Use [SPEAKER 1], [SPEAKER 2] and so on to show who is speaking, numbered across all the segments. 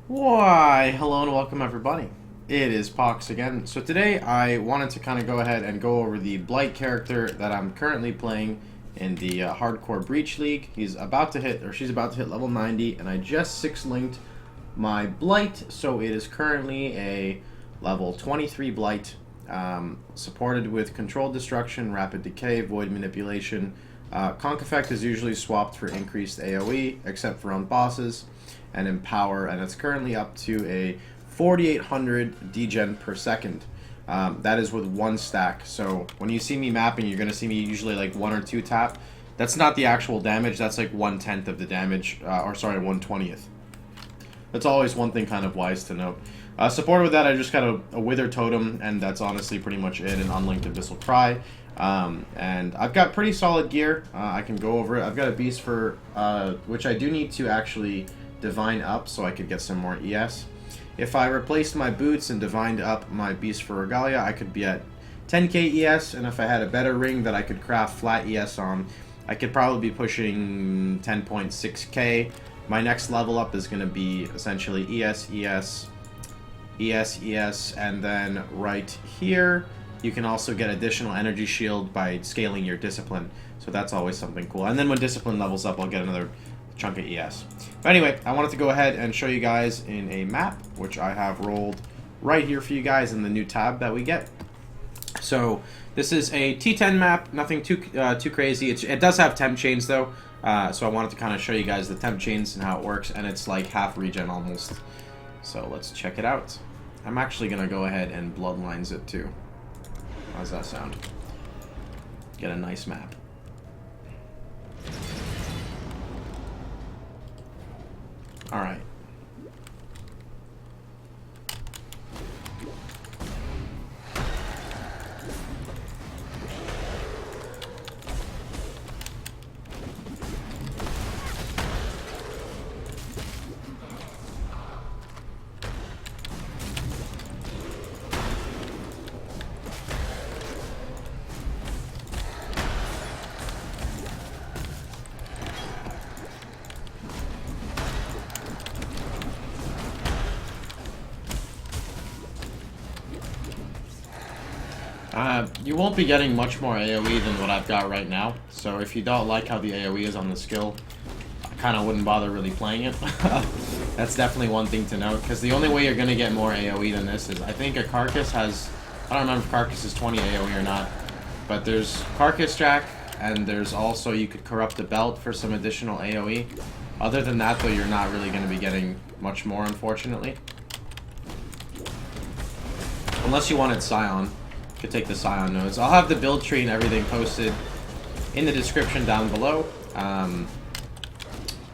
[SPEAKER 1] Why, hello and welcome everybody. It is Pohx again. So today I wanted to kind of go ahead and go over the Blight character that I'm currently playing in the Hardcore Breach League. He's about to hit, or she's about to hit level 90, and I just 6-linked my Blight, so it is currently a level 23 Blight, supported with Controlled Destruction, Rapid Decay, Void Manipulation. Conk Effect is usually swapped for increased AoE, except for on bosses, and Empower, and it's currently up to a 4800 degen per second. That is with one stack. So when you see me mapping, you're going to see me usually like 1 or 2 tap. That's not the actual damage, that's like 1/10 of the damage, or sorry, 1/20th. That's always one thing kind of wise to note. Supported with that, I just got a Wither Totem, and that's honestly pretty much it, an Unlinked Abyssal Cry. And I've got pretty solid gear. I can go over it. I've got a Beast for, which I do need to actually divine up so I could get some more ES. If I replaced my boots and divined up my Beast for Regalia, I could be at 10k ES, and if I had a better ring that I could craft flat ES on, I could probably be pushing 10.6k. My next level up is going to be essentially ES, ES, ES, ES, and then right here, you can also get additional energy shield by scaling your discipline. So that's always something cool. And then when discipline levels up, I'll get another chunk of ES. But anyway, I wanted to go ahead and show you guys in a map, which I have rolled right here for you guys in the new tab that we get. So this is a T10 map, nothing too crazy. It does have temp chains though, so I wanted to kind of show you guys the temp chains and how it works, and it's like half regen almost. So let's check it out. I'm actually gonna go ahead and bloodlines it too. How's that sound? Get a nice map. All right. You won't be getting much more AoE than what I've got right now, so if you don't like how the AoE is on the skill, I kind of wouldn't bother really playing it. That's definitely one thing to note, because the only way you're going to get more AoE than this is, I think a Carcass has, I don't remember if Carcass is 20 AoE or not, but there's Carcass Jack, and there's also, you could corrupt the belt for some additional AoE. Other than that, though, you're not really going to be getting much more, unfortunately. Unless you wanted Scion. Could take the Scion nodes. I'll have the build tree and everything posted in the description down below.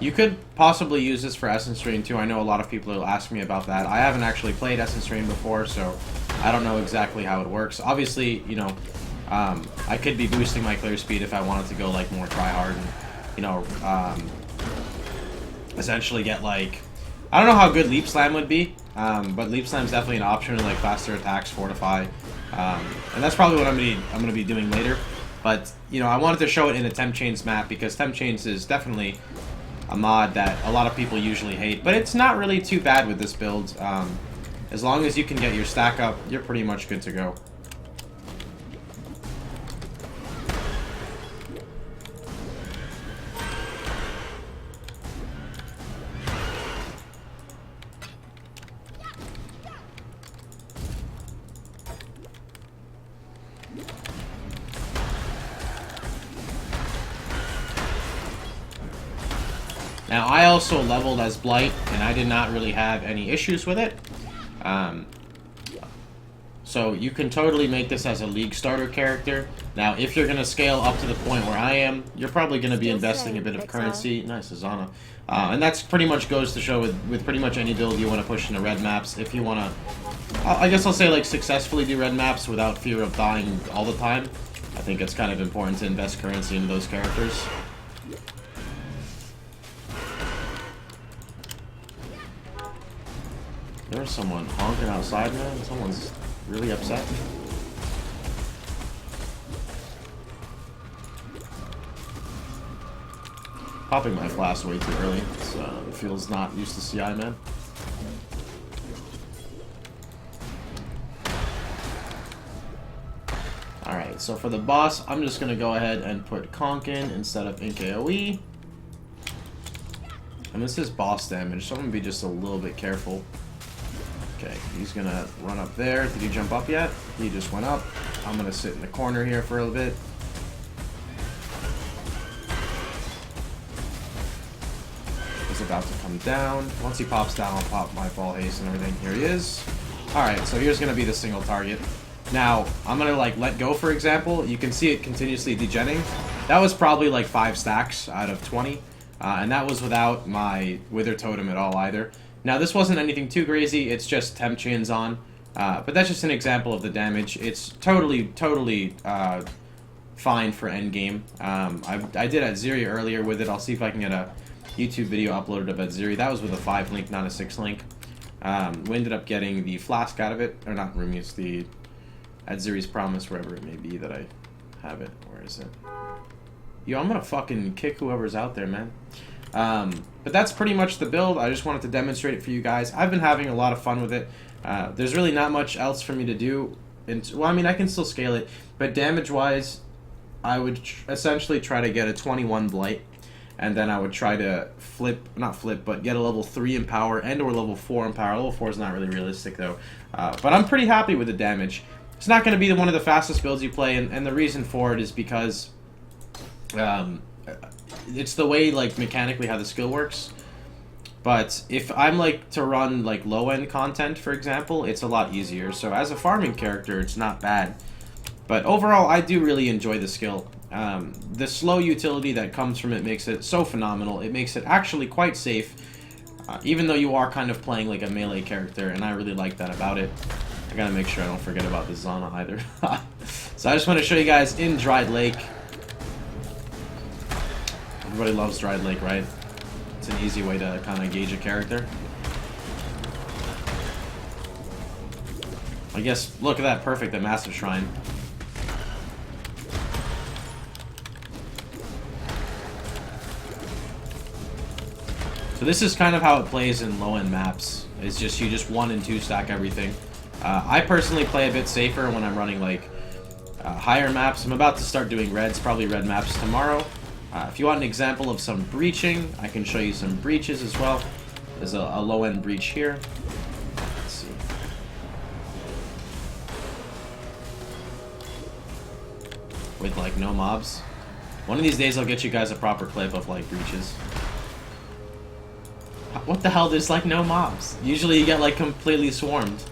[SPEAKER 1] You could possibly use this for Essence Drain too. I know a lot of people will ask me about that. I haven't actually played Essence Drain before, so I don't know exactly how it works. Obviously, you know, I could be boosting my clear speed if I wanted to go like more try hard and, you know, essentially get like, I don't know how good Leap Slam would be, but Leap Slam is definitely an option, like faster attacks, fortify. And that's probably what I'm gonna be doing later. But you know, I wanted to show it in a Temp Chains map because Temp Chains is definitely a mod that a lot of people usually hate, but it's not really too bad with this build. As long as you can get your stack up, you're pretty much good to go. Now, I also leveled as Blight, and I did not really have any issues with it. So you can totally make this as a League starter character. Now, if you're going to scale up to the point where I am, you're probably going to be investing a bit of currency. Nice, Azana. And that's pretty much goes to show with pretty much any build you want to push into red maps. If you want to, I guess I'll say like successfully do red maps without fear of dying all the time. I think it's kind of important to invest currency into those characters. There's someone honking outside, man. Someone's really upset. Popping my flask way too early. It feels not used to CI, man. Alright, so for the boss, I'm just going to go ahead and put Conk in instead of NKOE. And this is boss damage, so I'm going to be just a little bit careful. Okay, he's going to run up there. Did he jump up yet? He just went up. I'm going to sit in the corner here for a little bit. He's about to come down. Once he pops down, I'll pop my fall haste and everything. Here he is. Alright, so here's going to be the single target. Now, I'm going to like let go, for example. You can see it continuously degenning. That was probably like 5 stacks out of 20. And that was without my Wither Totem at all either. Now, this wasn't anything too crazy. It's just temp chains on. But that's just an example of the damage. It's totally fine for endgame. I did Atziri earlier with it. I'll see if I can get a YouTube video uploaded of Atziri. That was with a 5 link, not a 6 link. We ended up getting the flask out of it. Or not Rumius, the Atziri's Promise, wherever it may be that I have it. Where is it? Yo, I'm gonna fucking kick whoever's out there, man. But that's pretty much the build. I just wanted to demonstrate it for you guys. I've been having a lot of fun with it. There's really not much else for me to do. Well, I mean, I can still scale it, but damage-wise, I would essentially try to get a 21 Blight, and then I would try to not flip, but get a level 3 in power and or level 4 in power. Level 4 is not really realistic, though. But I'm pretty happy with the damage. It's not going to be one of the fastest builds you play, and the reason for it is because it's the way, like, mechanically how the skill works. But if I'm, like, to run, like, low-end content, for example, it's a lot easier. So as a farming character, it's not bad. But overall, I do really enjoy the skill. The slow utility that comes from it makes it so phenomenal. It makes it actually quite safe, even though you are kind of playing like a melee character, and I really like that about it. I gotta make sure I don't forget about the Zana either. So I just want to show you guys in Dried Lake. Everybody loves Dried Lake, right? It's an easy way to kind of gauge a character. I guess, look at that, perfect, the massive shrine. So this is kind of how it plays in low-end maps. It's just, you just 1 and 2 stack everything. I personally play a bit safer when I'm running, like, higher maps. I'm about to start doing reds, probably red maps tomorrow. If you want an example of some breaching, I can show you some breaches as well. There's a low-end breach here. Let's see. With, like, no mobs. One of these days I'll get you guys a proper clip of, like, breaches. What the hell? There's, like, no mobs. Usually you get, like, completely swarmed.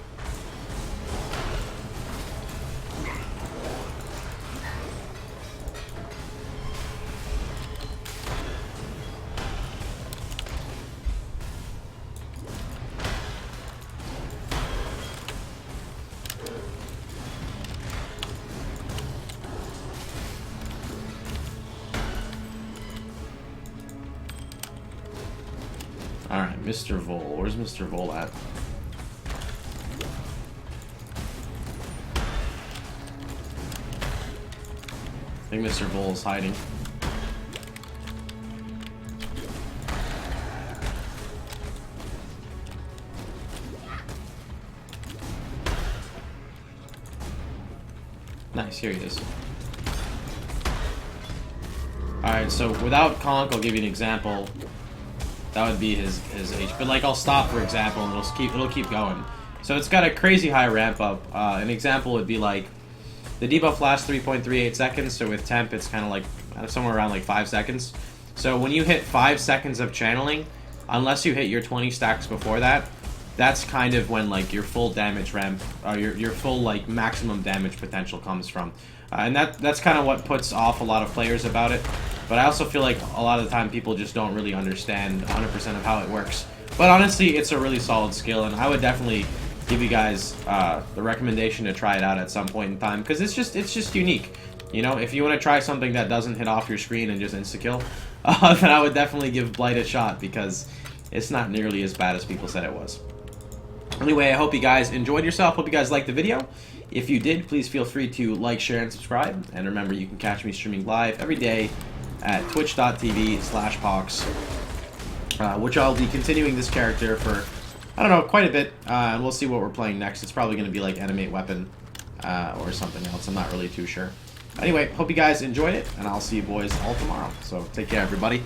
[SPEAKER 1] Alright, Mr. Vol. Where's Mr. Vol at? I think Mr. Vol is hiding. Nice, here he is. Alright, so without Conk, I'll give you an example. That would be his H. But like I'll stop, for example, and it'll keep going. So it's got a crazy high ramp up. An example would be like the debuff lasts 3.38 seconds, so with temp it's kind of like somewhere around like 5 seconds. So when you hit 5 seconds of channeling, unless you hit your 20 stacks before that, that's kind of when like your full damage ramp, or your full like maximum damage potential comes from. And that's kind of what puts off a lot of players about it. But I also feel like a lot of the time people just don't really understand 100% of how it works. But honestly, it's a really solid skill, and I would definitely give you guys the recommendation to try it out at some point in time, because it's just unique. You know, if you want to try something that doesn't hit off your screen and just insta-kill, then I would definitely give Blight a shot, because it's not nearly as bad as people said it was. Anyway, I hope you guys enjoyed yourself. Hope you guys liked the video. If you did, please feel free to like, share, and subscribe. And remember, you can catch me streaming live every day at twitch.tv/Pohx, which I'll be continuing this character for, I don't know, quite a bit. And we'll see what we're playing next. It's probably going to be like Animate Weapon. or something else. I'm not really too sure. Anyway, hope you guys enjoyed it, and I'll see you boys all tomorrow. So take care, everybody.